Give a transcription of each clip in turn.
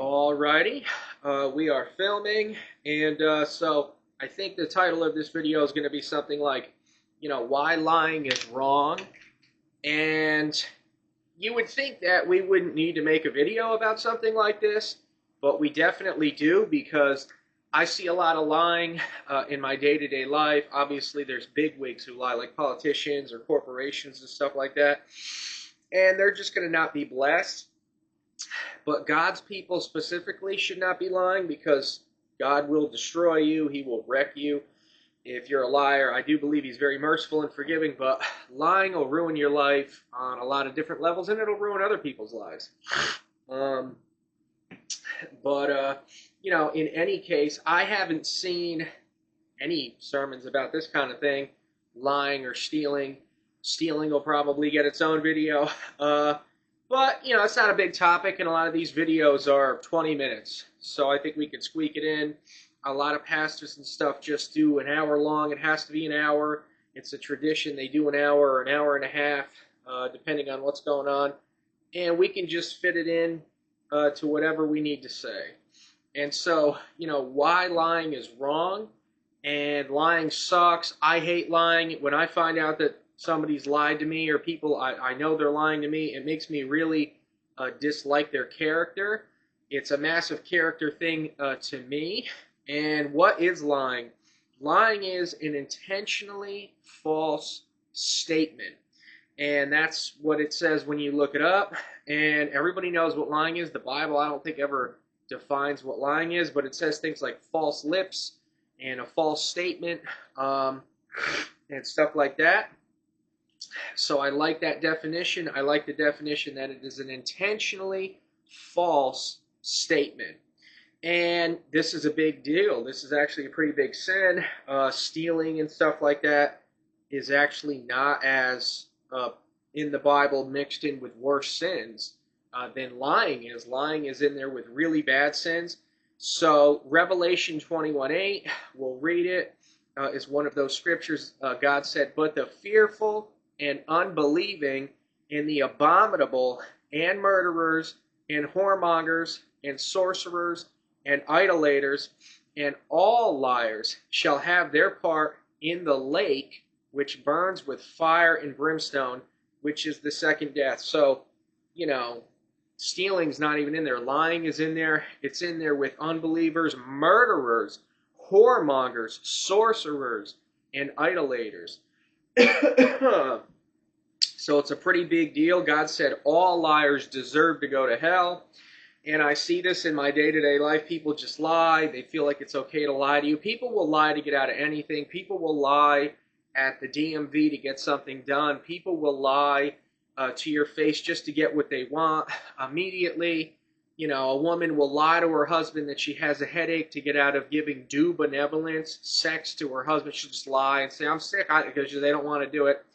Alrighty, we are filming, and so I think the title of this video is going to be something like, why lying is wrong. And you would think that we wouldn't need to make a video about something like this, but we definitely do because I see a lot of lying in my day-to-day life. Obviously, there's bigwigs who lie, like politicians or corporations and stuff like that, and they're just going to not be blessed. But God's people specifically should not be lying because God will destroy you. He will wreck you if you're a liar. I do believe he's very merciful and forgiving, but lying will ruin your life on a lot of different levels, and it'll ruin other people's lives. Um, but in any case, I haven't seen any sermons about this kind of thing, lying or stealing. Stealing will probably get its own video. But, it's not a big topic, and a lot of these videos are 20 minutes. So I think we could squeak it in. A lot of pastors and stuff just do an hour long. It has to be an hour. It's a tradition. They do an hour or an hour and a half, depending on what's going on. And we can just fit it in to whatever we need to say. And so, why lying is wrong, and lying sucks. I hate lying. When I find out that somebody's lied to me or people I know they're lying to me, it makes me really dislike their character. It's a massive character thing to me. And what is lying? Lying is an intentionally false statement. And that's what it says when you look it up. And everybody knows what lying is. The Bible, I don't think, ever defines what lying is, but it says things like false lips and a false statement and stuff like that. So I like that definition. I like the definition that it is an intentionally false statement. And this is a big deal. This is actually a pretty big sin. Stealing and stuff like that is actually not as, in the Bible, mixed in with worse sins than lying is. Lying is in there with really bad sins. So Revelation 21:8, we'll read it, is one of those scriptures. God said, "But the fearful and unbelieving and the abominable and murderers and whoremongers and sorcerers and idolaters and all liars shall have their part in the lake which burns with fire and brimstone, which is the second death." So, stealing's not even in there. Lying is in there. It's in there with unbelievers, murderers, whoremongers, sorcerers, and idolaters. So it's a pretty big deal. God said all liars deserve to go to hell. And I see this in my day-to-day life. People just lie. They feel like it's okay to lie to you. People will lie to get out of anything. People will lie at the DMV to get something done. People will lie to your face just to get what they want immediately. A woman will lie to her husband that she has a headache to get out of giving due benevolence, sex to her husband. She'll just lie and say, "I'm sick," because they don't want to do it.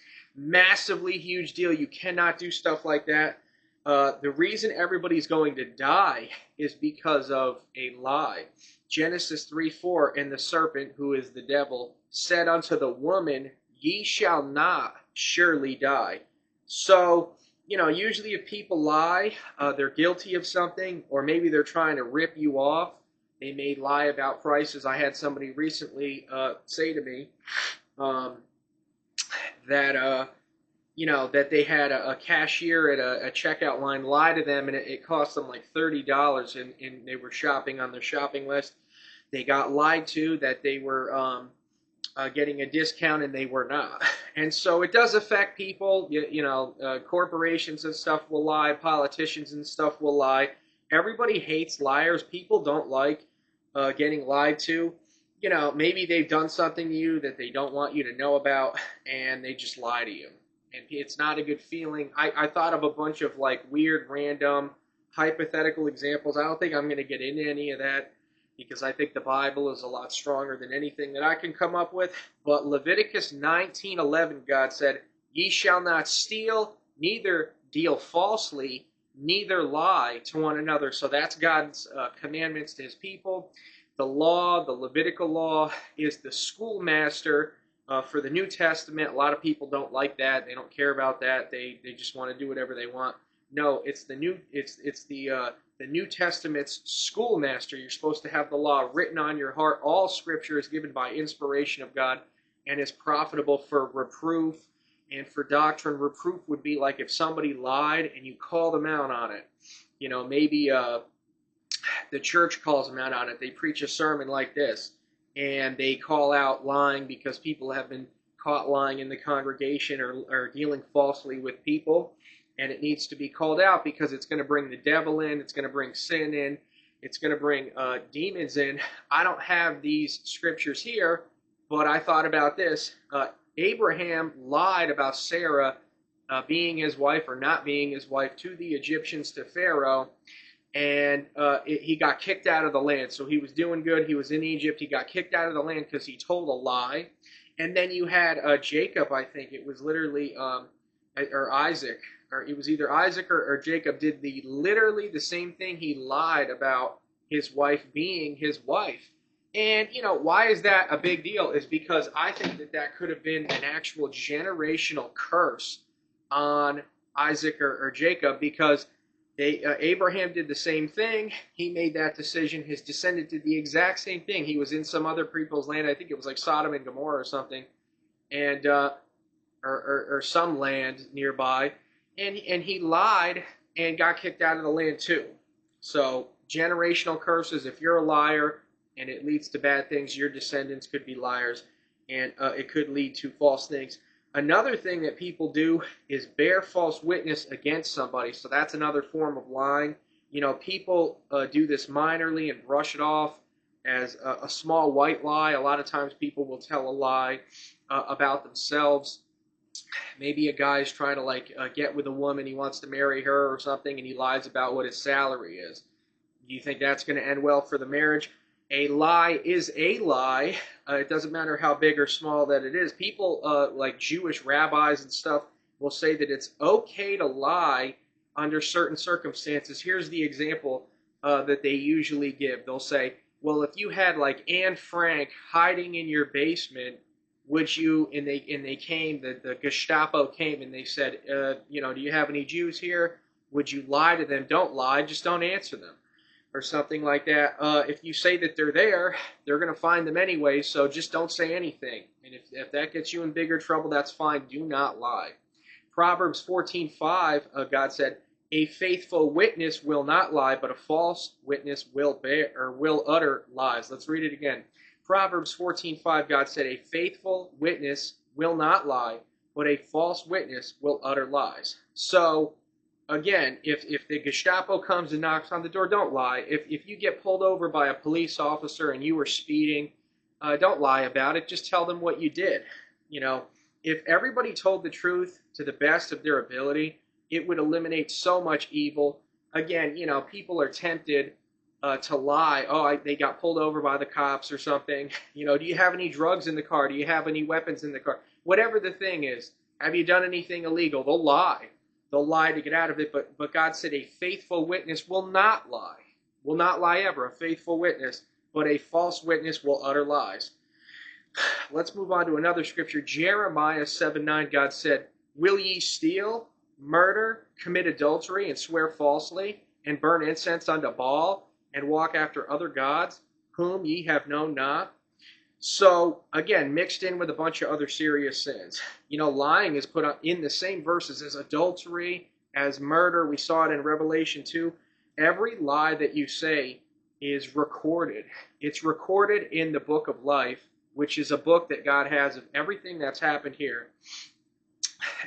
Massively huge deal. You cannot do stuff like that. The reason everybody's going to die is because of a lie. Genesis 3:4, "And the serpent, who is the devil, said unto the woman, Ye shall not surely die." So, usually if people lie, they're guilty of something, or maybe they're trying to rip you off. They may lie about prices. I had somebody recently say to me that that they had a cashier at a checkout line lie to them, and it cost them like $30, and they were shopping on their shopping list. They got lied to that they were getting a discount, and they were not. And so it does affect people. Corporations and stuff will lie. Politicians and stuff will lie. Everybody hates liars. People don't like getting lied to. Maybe they've done something to you that they don't want you to know about, and they just lie to you. And it's not a good feeling. I thought of a bunch of weird, random, hypothetical examples. I don't think I'm going to get into any of that because I think the Bible is a lot stronger than anything that I can come up with. But Leviticus 19:11, God said, "Ye shall not steal, neither deal falsely, neither lie to one another." So that's God's commandments to his people. The law, the Levitical law, is the schoolmaster for the New Testament. A lot of people don't like that. They don't care about that. They just want to do whatever they want. No, it's the New Testament's schoolmaster. You're supposed to have the law written on your heart. All Scripture is given by inspiration of God and is profitable for reproof and for doctrine. Reproof would be like if somebody lied and you call them out on it. You know, maybe the church calls them out on it. They preach a sermon like this, and they call out lying because people have been caught lying in the congregation or dealing falsely with people, and it needs to be called out because it's going to bring the devil in, it's going to bring sin in, it's going to bring demons in. I don't have these scriptures here, but I thought about this. Abraham lied about Sarah being his wife or not being his wife to the Egyptians, to Pharaoh, and he got kicked out of the land. So he was doing good. He was in Egypt. He got kicked out of the land because he told a lie. And then you had Jacob, I think it was literally, or Isaac, or it was either Isaac or Jacob did literally the same thing. He lied about his wife being his wife. And, you know, why is that a big deal? Is because I think that could have been an actual generational curse on Isaac or Jacob, because Abraham did the same thing. He made that decision. His descendant did the exact same thing. He was in some other people's land. I think it was like Sodom and Gomorrah or something, and or some land nearby. And he lied and got kicked out of the land too. So generational curses. If you're a liar and it leads to bad things, your descendants could be liars, and it could lead to false things. Another thing that people do is bear false witness against somebody. So that's another form of lying. You know, people do this minorly and brush it off as a small white lie. A lot of times people will tell a lie about themselves. Maybe a guy's trying to get with a woman, he wants to marry her or something, and he lies about what his salary is. Do you think that's going to end well for the marriage? A lie is a lie. It doesn't matter how big or small that it is. People like Jewish rabbis and stuff will say that it's okay to lie under certain circumstances. Here's the example that they usually give. They'll say, well, if you had like Anne Frank hiding in your basement, would you, and they came, the Gestapo came and they said, you know, do you have any Jews here? Would you lie to them? Don't lie, just don't answer them. Or something like that. If you say that they're there, they're going to find them anyway, so just don't say anything. And if that gets you in bigger trouble, that's fine. Do not lie. Proverbs 14:5, God said, a faithful witness will not lie, but a false witness will utter lies. Let's read it again. Proverbs 14:5, God said, a faithful witness will not lie, but a false witness will utter lies. So, again, if the Gestapo comes and knocks on the door, don't lie. If you get pulled over by a police officer and you were speeding, don't lie about it. Just tell them what you did. You know, if everybody told the truth to the best of their ability, it would eliminate so much evil. Again, you know, people are tempted to lie. Oh, they got pulled over by the cops or something. You know, do you have any drugs in the car? Do you have any weapons in the car? Whatever the thing is, have you done anything illegal? They'll lie. They'll lie to get out of it, but God said a faithful witness will not lie. Will not lie ever, a faithful witness, but a false witness will utter lies. Let's move on to another scripture. Jeremiah 7:9, God said, will ye steal, murder, commit adultery, and swear falsely, and burn incense unto Baal, and walk after other gods, whom ye have known not? So, again, mixed in with a bunch of other serious sins. You know, lying is put in the same verses as adultery, as murder. We saw it in Revelation 2. Every lie that you say is recorded. It's recorded in the book of life, which is a book that God has of everything that's happened here.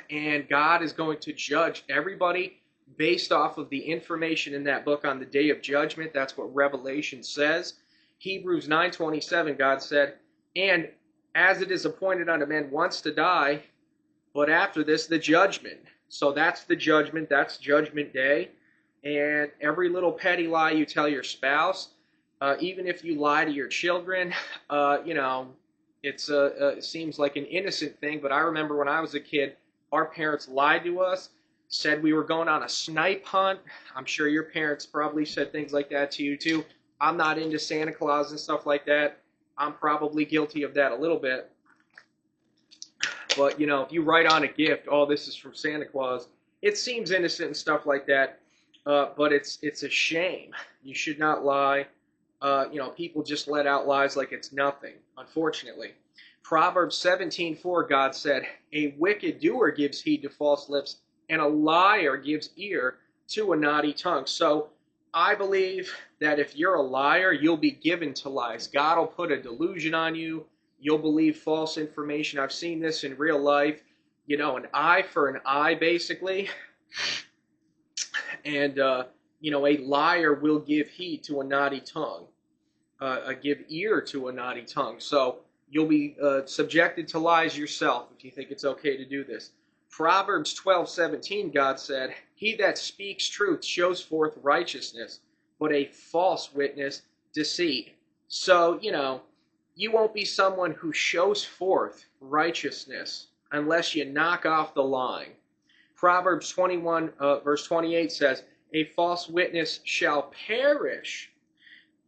And God is going to judge everybody based off of the information in that book on the day of judgment. That's what Revelation says. Hebrews 9:27, God said, and as it is appointed unto men once to die, but after this the judgment. So that's the judgment. That's judgment day. And every little petty lie you tell your spouse, even if you lie to your children, you know, it seems like an innocent thing. But I remember when I was a kid, our parents lied to us, said we were going on a snipe hunt. I'm sure your parents probably said things like that to you too. I'm not into Santa Claus and stuff like that. I'm probably guilty of that a little bit. But, you know, if you write on a gift, oh, this is from Santa Claus, it seems innocent and stuff like that, but it's a shame. You should not lie. People just let out lies like it's nothing, unfortunately. Proverbs 17:4, God said, "A wicked doer gives heed to false lips, and a liar gives ear to a naughty tongue." So I believe that if you're a liar, you'll be given to lies. God will put a delusion on you. You'll believe false information. I've seen this in real life. An eye for an eye, basically. And, a liar will give heed to a naughty tongue, give ear to a naughty tongue. So you'll be subjected to lies yourself if you think it's okay to do this. Proverbs 12:17, God said, "He that speaks truth shows forth righteousness, but a false witness deceit." So, you won't be someone who shows forth righteousness unless you knock off the lying. Proverbs 21, verse 28 says, "A false witness shall perish,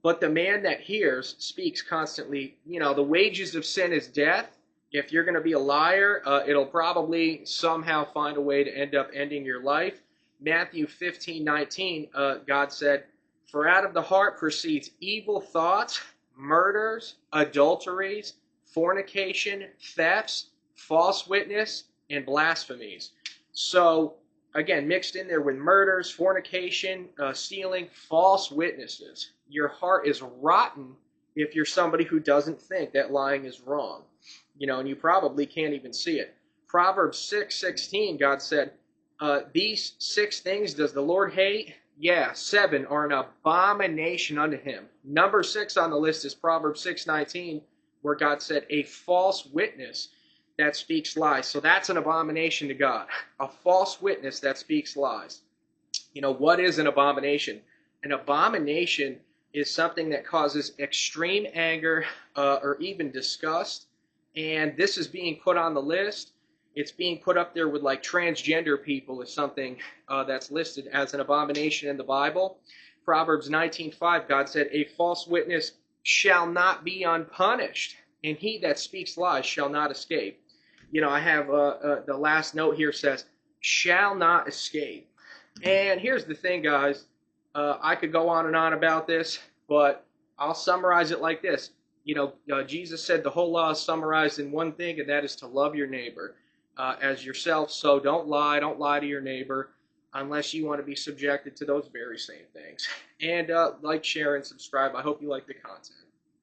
but the man that hears speaks constantly." The wages of sin is death. If you're going to be a liar, it'll probably somehow find a way to end up ending your life. Matthew 15:19, God said, "For out of the heart proceeds evil thoughts, murders, adulteries, fornication, thefts, false witness, and blasphemies." So, again, mixed in there with murders, fornication, stealing, false witnesses. Your heart is rotten if you're somebody who doesn't think that lying is wrong. And you probably can't even see it. Proverbs 6:16, God said, "These 6 things does the Lord hate? Yeah, 7 are an abomination unto him." Number 6 on the list is Proverbs 6:19, where God said, "A false witness that speaks lies." So that's an abomination to God. A false witness that speaks lies. What is an abomination? An abomination is something that causes extreme anger or even disgust. And this is being put on the list. It's being put up there with like transgender people is something that's listed as an abomination in the Bible. Proverbs 19:5, God said, "A false witness shall not be unpunished, and he that speaks lies shall not escape." I have the last note here says, "shall not escape." And here's the thing, guys. I could go on and on about this, but I'll summarize it like this. Jesus said the whole law is summarized in one thing, and that is to love your neighbor as yourself. So don't lie to your neighbor unless you want to be subjected to those very same things. And like, share, and subscribe. I hope you like the content.